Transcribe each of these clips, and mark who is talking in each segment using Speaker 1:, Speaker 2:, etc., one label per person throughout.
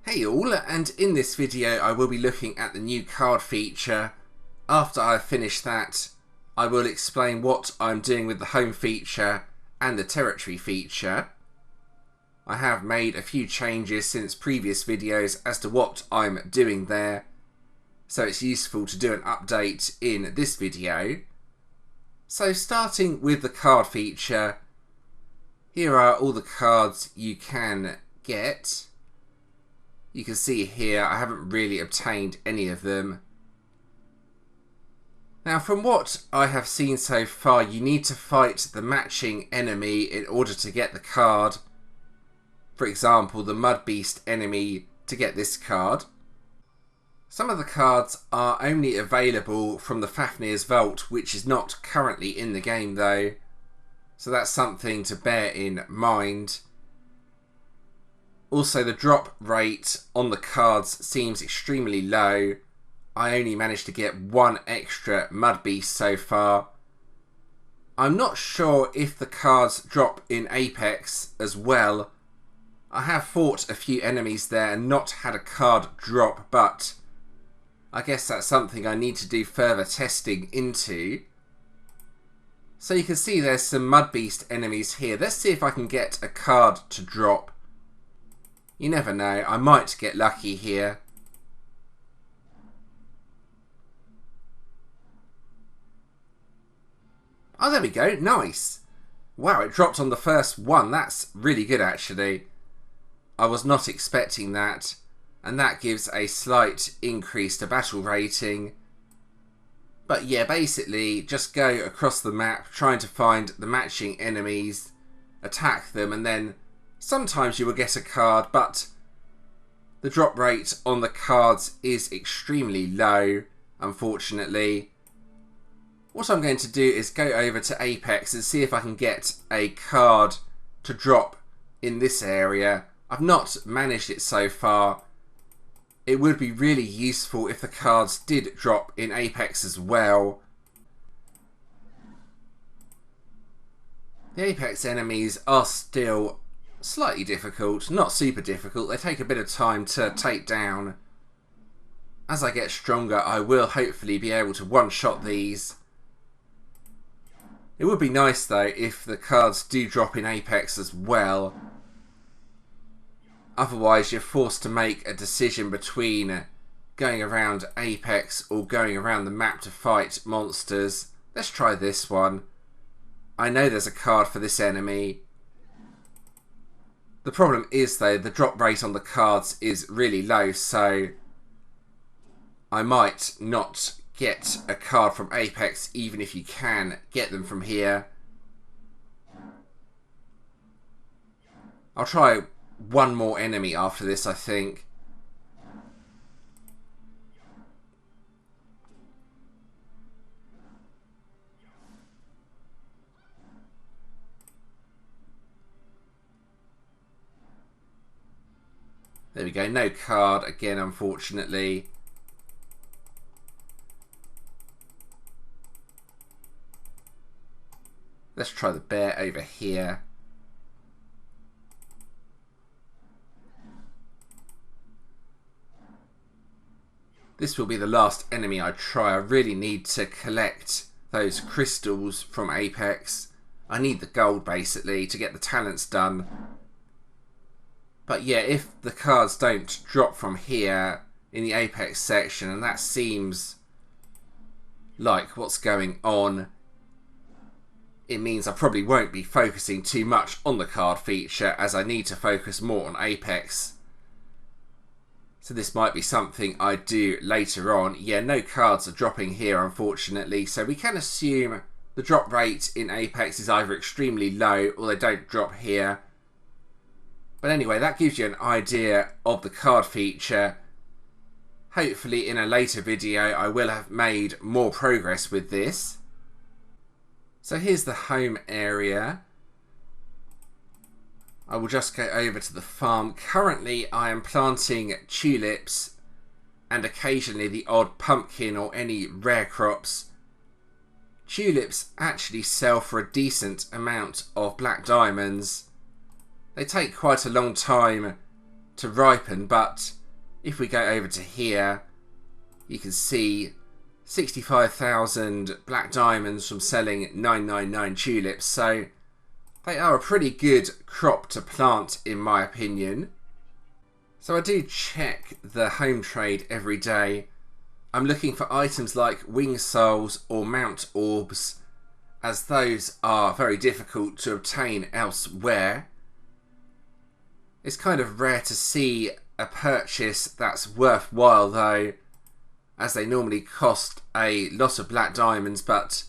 Speaker 1: Hey all, and in this video I will be looking at the new card feature. After I finish that, I will explain what I'm doing with the home feature and the territory feature. I have made a few changes since previous videos as to what I'm doing there, so it's useful to do an update in this video. So starting with the card feature, here are all the cards you can get. You can see here I haven't really obtained any of them. Now from what I have seen so far, you need to fight the matching enemy in order to get the card. For example, the Mud Beast enemy to get this card. Some of the cards are only available from the Fafnir's vault, which is not currently in the game though. So that's something to bear in mind. Also, the drop rate on the cards seems extremely low. I only managed to get one extra Mud Beast so far. I'm not sure if the cards drop in Apex as well. I have fought a few enemies there and not had a card drop, but I guess that's something I need to do further testing into. So you can see there's some Mud Beast enemies here. Let's see if I can get a card to drop. You never know, I might get lucky here. Oh, there we go, nice. Wow, it dropped on the first one. That's really good actually. I was not expecting that. And that gives a slight increase to battle rating. But yeah, basically just go across the map trying to find the matching enemies, attack them, and then sometimes you will get a card, but the drop rate on the cards is extremely low, unfortunately. What I'm going to do is go over to Apex and see if I can get a card to drop in this area. I've not managed it so far. It would be really useful if the cards did drop in Apex as well. The Apex enemies are still slightly difficult, not super difficult. They take a bit of time to take down. As I get stronger, I will hopefully be able to one-shot these. It would be nice though if the cards do drop in Apex as well. Otherwise you're forced to make a decision between going around Apex or going around the map to fight monsters. Let's try this one. I know there's a card for this enemy. The problem is though, the drop rate on the cards is really low, so I might not get a card from Apex even if you can get them from here. I'll try one more enemy after this, I think. There we go, no card again, unfortunately. Let's try the bear over here. This will be the last enemy I try. I really need to collect those crystals from Apex. I need the gold basically to get the talents done. But yeah, if the cards don't drop from here in the Apex section, and that seems like what's going on, it means I probably won't be focusing too much on the card feature as I need to focus more on Apex. So this might be something I do later on. Yeah, no cards are dropping here unfortunately, so we can assume the drop rate in Apex is either extremely low or they don't drop here. But anyway, that gives you an idea of the card feature. Hopefully in a later video I will have made more progress with this. So here's the home area. I will just go over to the farm. Currently I am planting tulips and occasionally the odd pumpkin or any rare crops. Tulips actually sell for a decent amount of black diamonds. They take quite a long time to ripen, but If we go over to here, you can see 65,000 black diamonds from selling 999 tulips. So they are a pretty good crop to plant in my opinion. So I do check the home trade every day. I'm looking for items like wing souls or mount orbs, as those are very difficult to obtain elsewhere. It's kind of rare to see a purchase that's worthwhile though, as they normally cost a lot of black diamonds. But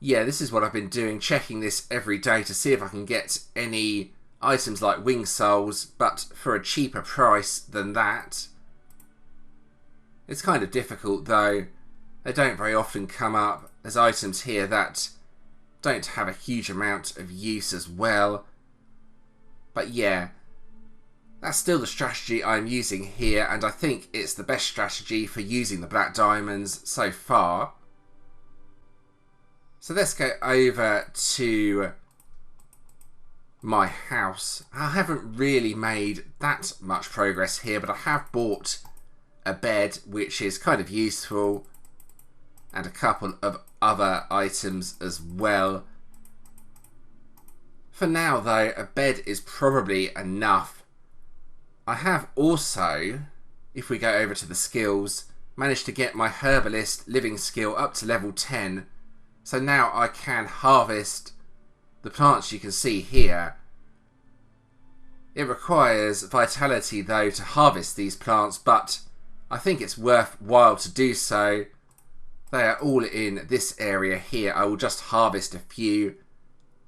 Speaker 1: yeah, this is what I've been doing, checking this every day to see if I can get any items like wing souls, but for a cheaper price than that. It's kind of difficult though. They don't very often come up. There's items here that don't have a huge amount of use as well. But yeah, that's still the strategy I'm using here, and I think it's the best strategy for using the black diamonds so far. So let's go over to my house. I haven't really made that much progress here, but I have bought a bed, which is kind of useful, and a couple of other items as well. For now though, a bed is probably enough. I have also, if we go over to the skills, managed to get my herbalist living skill up to level 10. So now I can harvest the plants you can see here. It requires vitality though to harvest these plants, but I think it's worthwhile to do so. They are all in this area here. I will just harvest a few.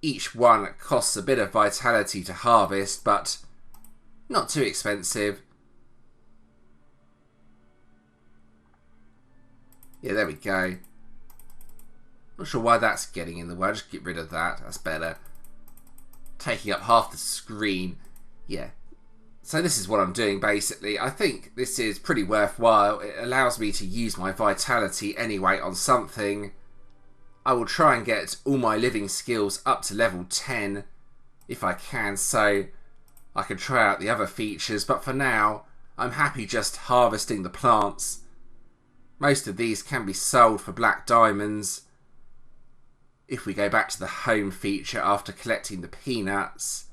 Speaker 1: Each one costs a bit of vitality to harvest, but not too expensive. Yeah, there we go. Not sure why that's getting in the way. I'll just get rid of that. That's better. Taking up half the screen. Yeah. So this is what I'm doing basically. I think this is pretty worthwhile. It allows me to use my vitality anyway on something. I will try and get all my living skills up to level 10 if I can, so I can try out the other features. But for now, I'm happy just harvesting the plants. Most of these can be sold for black diamonds. If we go back to the home feature after collecting the peanuts.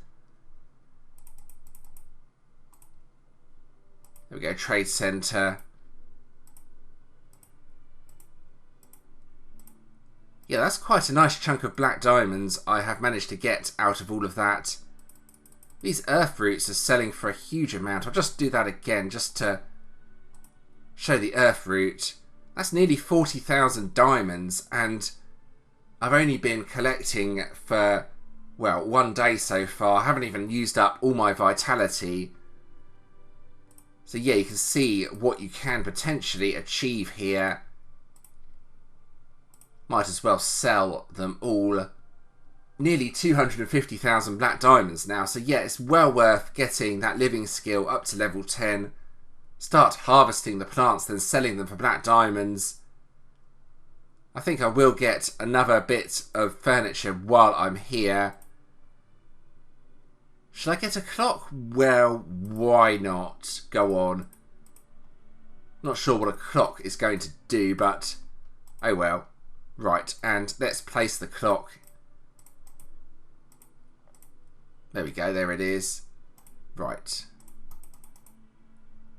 Speaker 1: There we go, trade centre. Yeah, that's quite a nice chunk of black diamonds I have managed to get out of all of that. These earth roots are selling for a huge amount. I'll just do that again just to show the earth root. That's nearly 40,000 diamonds, and I've only been collecting for, well, 1 day so far. I haven't even used up all my vitality. So yeah, you can see what you can potentially achieve here. Might as well sell them all. Nearly 250,000 black diamonds now. So yeah, it's well worth getting that living skill up to level 10. Start harvesting the plants, then selling them for black diamonds. I think I will get another bit of furniture while I'm here. Should I get a clock? Well, why not? Go on. Not sure what a clock is going to do, but oh well. Right, and let's place the clock. There we go, there it is. Right.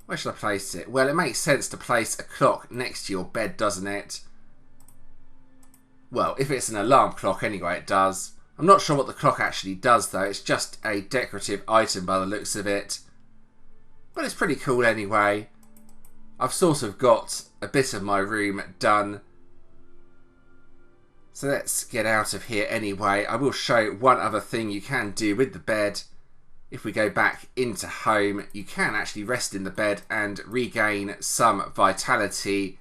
Speaker 1: Where should I place it? Well, it makes sense to place a clock next to your bed, doesn't it? Well, if it's an alarm clock anyway, it does. I'm not sure what the clock actually does though. It's just a decorative item by the looks of it. But it's pretty cool anyway. I've sort of got a bit of my room done. So let's get out of here anyway. I will show one other thing you can do with the bed. If we go back into home, you can actually rest in the bed and regain some vitality.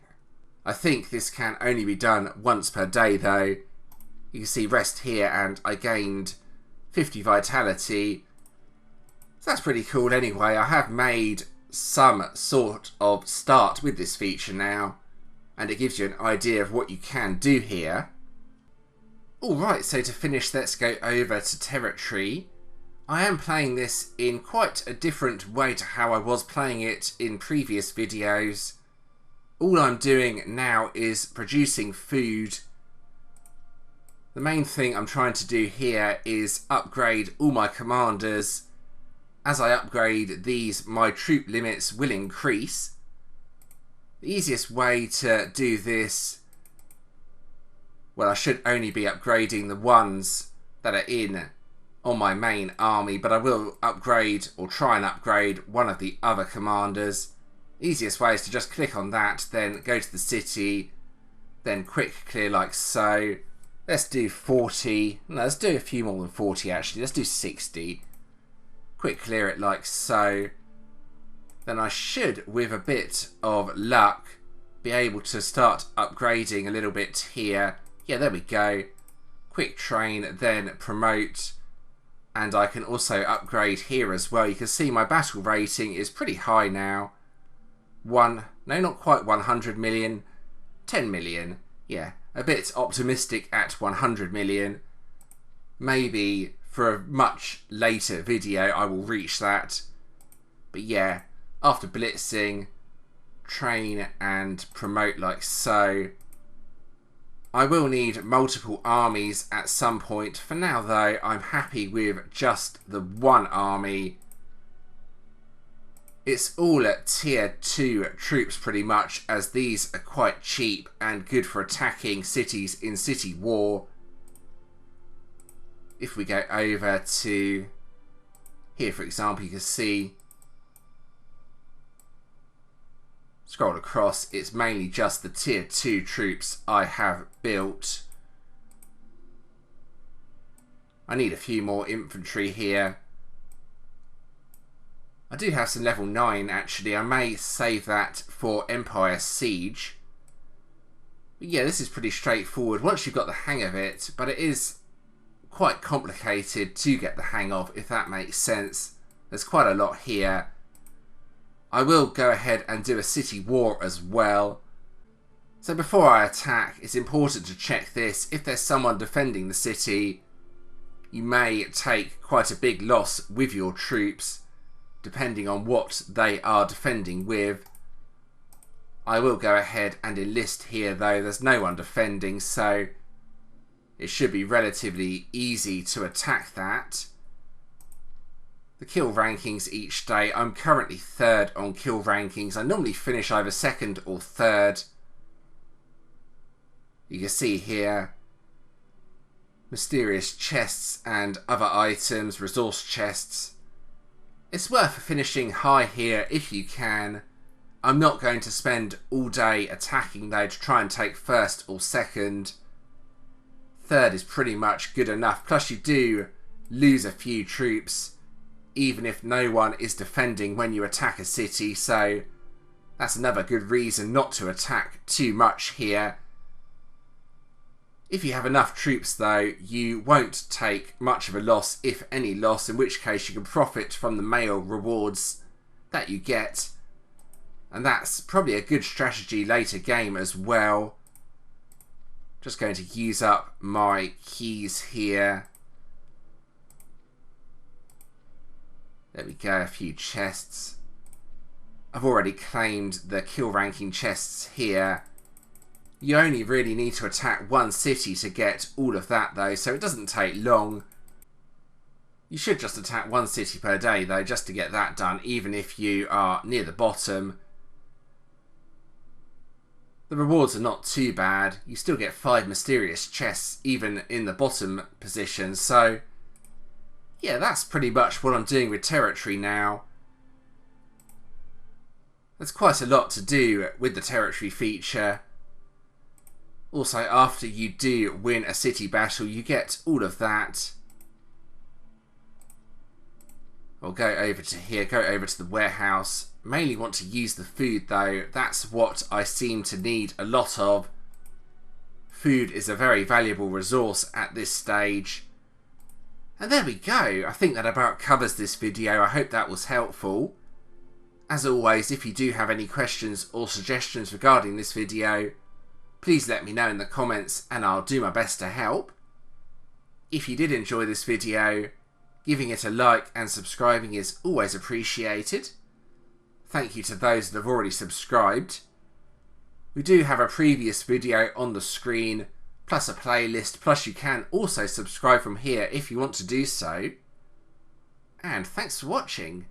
Speaker 1: I think this can only be done once per day though. You can see rest here and I gained 50 vitality. So that's pretty cool anyway. I have made some sort of start with this feature now, and it gives you an idea of what you can do here. Alright, so to finish, let's go over to territory. I am playing this in quite a different way to how I was playing it in previous videos. All I'm doing now is producing food. The main thing I'm trying to do here is upgrade all my commanders. As I upgrade these, my troop limits will increase. The easiest way to do this, well, I should only be upgrading the ones that are in on my main army, but I will upgrade or try and upgrade one of the other commanders. The easiest way is to just click on that, then go to the city, then quick clear like so. Let's do 40. No, let's do a few more than 40 actually. Let's do 60. Quick clear it like so. Then I should, with a bit of luck, be able to start upgrading a little bit here. Yeah, there we go. Quick train, then promote. And I can also upgrade here as well. You can see my battle rating is pretty high now. No, not quite 100 million. 10 million. Yeah, a bit optimistic at 100 million. Maybe for a much later video I will reach that. But yeah, after blitzing, train and promote like so. I will need multiple armies at some point. For now though, I'm happy with just the one army. It's all at tier 2 troops pretty much, as these are quite cheap and good for attacking cities in city war. If we go over to here, for example, you can see, scroll across, it's mainly just the tier 2 troops I have built. I need a few more infantry here. I do have some level 9 actually. I may save that for Empire Siege. But yeah, this is pretty straightforward once you've got the hang of it, but it is quite complicated to get the hang of, if that makes sense. There's quite a lot here. I will go ahead and do a city war as well. So before I attack, it's important to check this. If there's someone defending the city, you may take quite a big loss with your troops, depending on what they are defending with. I will go ahead and enlist here though. There's no one defending, so it should be relatively easy to attack that. The kill rankings each day. I'm currently 3rd on kill rankings. I normally finish either 2nd or 3rd. You can see here mysterious chests and other items, resource chests. It's worth finishing high here if you can. I'm not going to spend all day attacking though to try and take 1st or 2nd. 3rd is pretty much good enough. Plus you do lose a few troops even if no one is defending when you attack a city, so that's another good reason not to attack too much here. If you have enough troops though, you won't take much of a loss, if any loss, in which case you can profit from the mail rewards that you get. And that's probably a good strategy later game as well. Just going to use up my keys here. There we go, a few chests. I've already claimed the kill ranking chests here. You only really need to attack one city to get all of that though, so it doesn't take long. You should just attack one city per day though, just to get that done, even if you are near the bottom. The rewards are not too bad. You still get 5 mysterious chests even in the bottom position, so yeah, that's pretty much what I'm doing with territory now. There's quite a lot to do with the territory feature. Also, after you do win a city battle, you get all of that. I'll go over to here, go over to the warehouse. Mainly want to use the food though. That's what I seem to need a lot of. Food is a very valuable resource at this stage. And there we go. I think that about covers this video. I hope that was helpful. As always, if you do have any questions or suggestions regarding this video, please let me know in the comments and I'll do my best to help. If you did enjoy this video, Giving it a like and subscribing is always appreciated. Thank you to those that have already subscribed. We do have a previous video on the screen, plus a playlist, plus you can also subscribe from here if you want to do so. And thanks for watching.